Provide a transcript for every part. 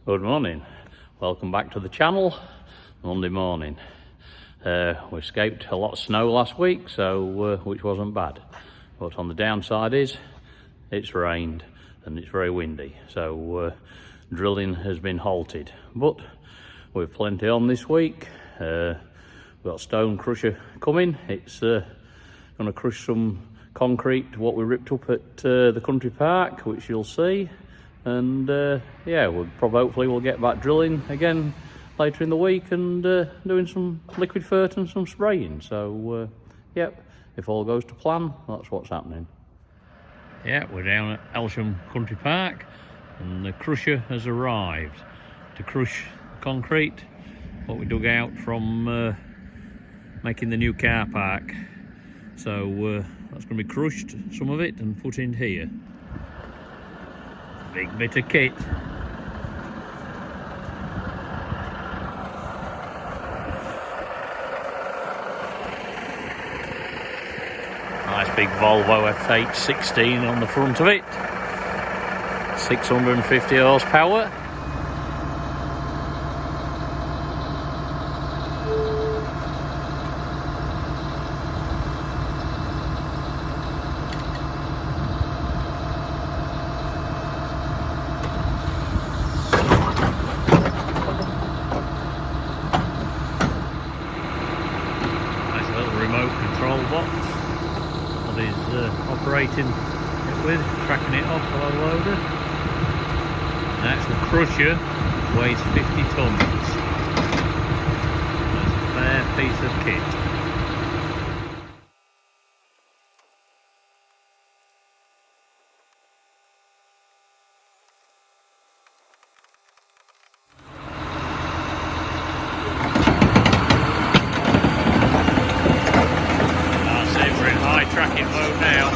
Good morning, welcome back to the channel. Monday morning. We escaped a lot of snow last week, so which wasn't bad, but on the downside is it's rained and it's very windy, so drilling has been halted, but we've plenty on this week. We've got stone crusher coming. It's going to crush some concrete what we ripped up at the country park, which you'll see. And yeah, hopefully we'll get back drilling again later in the week and doing some liquid fert and some spraying. So yep, if all goes to plan, that's what's happening. Yeah, we're down at Elsham Country Park and the crusher has arrived to crush concrete what we dug out from making the new car park. So that's going to be crushed, some of it, and put in here. Big bit of kit. Nice big Volvo FH16 on the front of it. 650 horsepower. Remote control box that is operating it with, tracking it off the loader. The actual crusher weighs 50 tonnes. That's a fair piece of kit. Tracking mode now.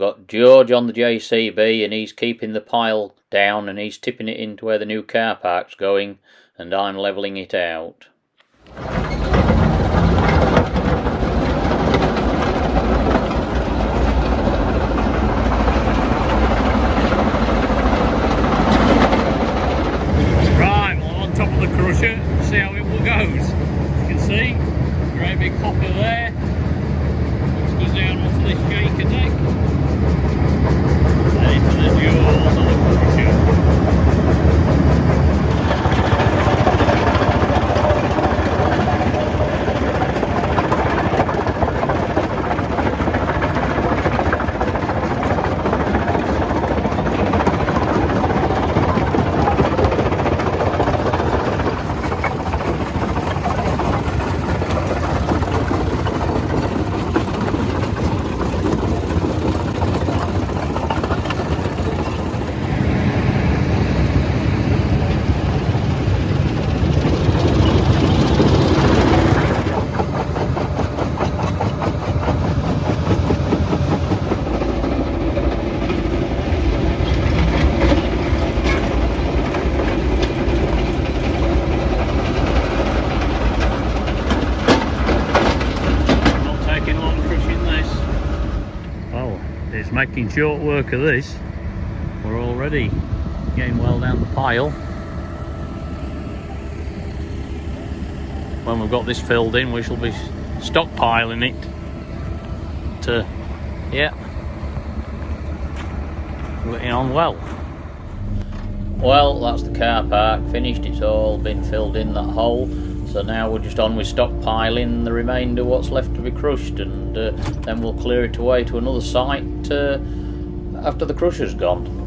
Got George on the JCB and he's keeping the pile down and he's tipping it into where the new car park's going, and I'm levelling it out. Right, well, on top of the crusher, see how it goes. You can see, great big hopper there. Which goes down onto this shaker deck. Into the jaws of the crusher. Making short work of this. We're already getting well down the pile. When we've got this filled in, we shall be stockpiling it to, yeah, getting on well. Well, that's the car park finished. It's all been filled in, that hole. So now we're just on with stockpiling the remainder, what's left to be crushed, and then we'll clear it away to another site after the crusher's gone.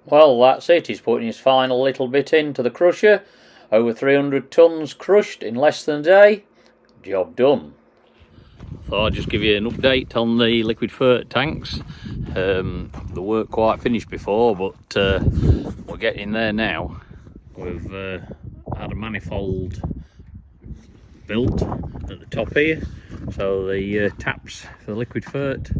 Well, that's it. He's putting his final little bit into the crusher. Over 300 tonnes crushed in less than a day. Job done. Thought I'd just give you an update on the liquid Fert tanks. The work quite finished before, but we're getting there now. We've had a manifold built at the top here, so the taps for the liquid Fert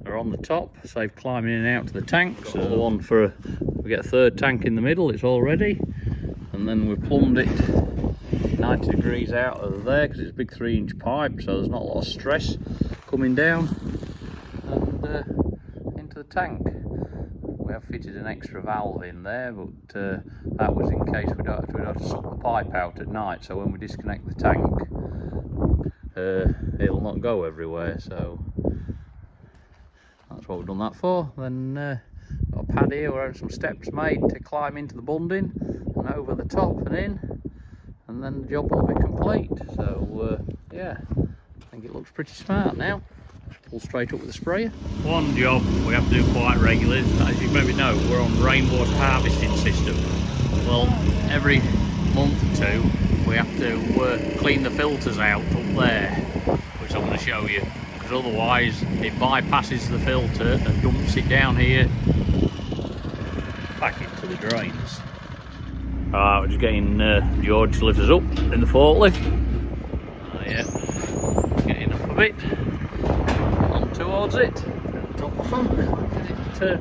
are on the top, save climbing in and out to the tank. So the one for we get a third tank in the middle, it's all ready, and then we've plumbed it 90 degrees out of there because it's a big 3-inch pipe, so there's not a lot of stress coming down and into the tank. We have fitted an extra valve in there, but that was in case we'd have to suck the pipe out at night, so when we disconnect the tank it'll not go everywhere. So that's what we've done that for. Then got a pad here, we're having some steps made to climb into the bunding and over the top and in, and then the job will be complete. So yeah, I think it looks pretty smart now. Just pull straight up with the sprayer. One job we have to do quite regularly, as you maybe know, we're on the rainwater harvesting system. Well, every month or two we have to clean the filters out up there, which I'm going to show you, because otherwise it bypasses the filter and dumps it down here back into the drains. Alright, we're just getting George to lift us up in the forklift. Yeah, getting up a bit on towards it, top off on, get it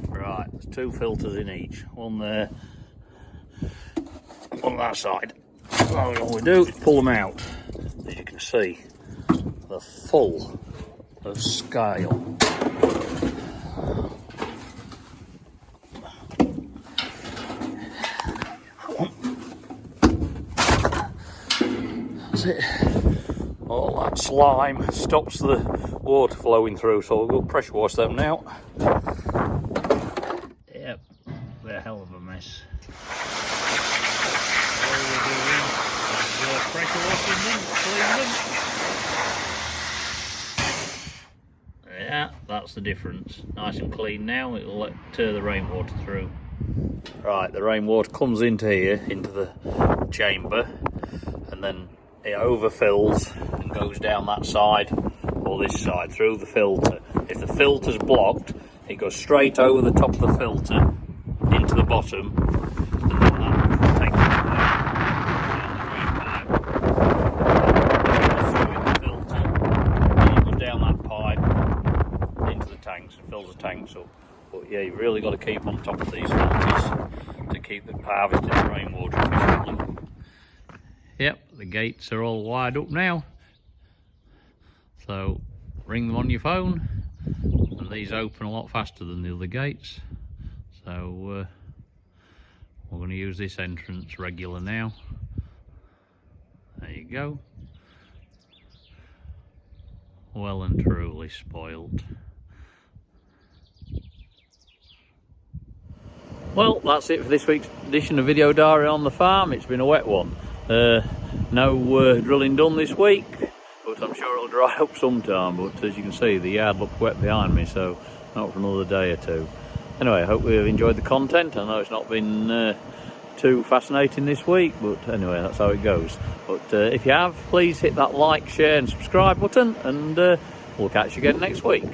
right, there's 2 filters in each, one there, on that side. All we do is pull them out. As you can see, they're full of scale. That's it. All that slime stops the water flowing through, so we'll pressure wash them now. Yep, they're a hell of a mess. Pressure washing them, clean them. Yeah, that's the difference. Nice and clean now, it'll let the rainwater through. Right, the rainwater comes into here, into the chamber, and then it overfills and goes down that side or this side through the filter. If the filter's blocked, it goes straight over the top of the filter into the bottom, and then that takes it tanks and fills the tanks up. But yeah, you've really got to keep on top of these filters to keep the harvesting rainwater efficiently. Yep, the gates are all wired up now, so ring them on your phone, and these open a lot faster than the other gates. So we're going to use this entrance regular now. There you go. Well and truly spoilt. Well, that's it for this week's edition of Video Diary on the Farm. It's been a wet one. No drilling done this week, but I'm sure it'll dry up sometime. But as you can see, the yard looks wet behind me, so not for another day or two. Anyway, I hope you've enjoyed the content. I know it's not been too fascinating this week, but anyway, that's how it goes. But if you have, please hit that like, share and subscribe button, and we'll catch you again next week.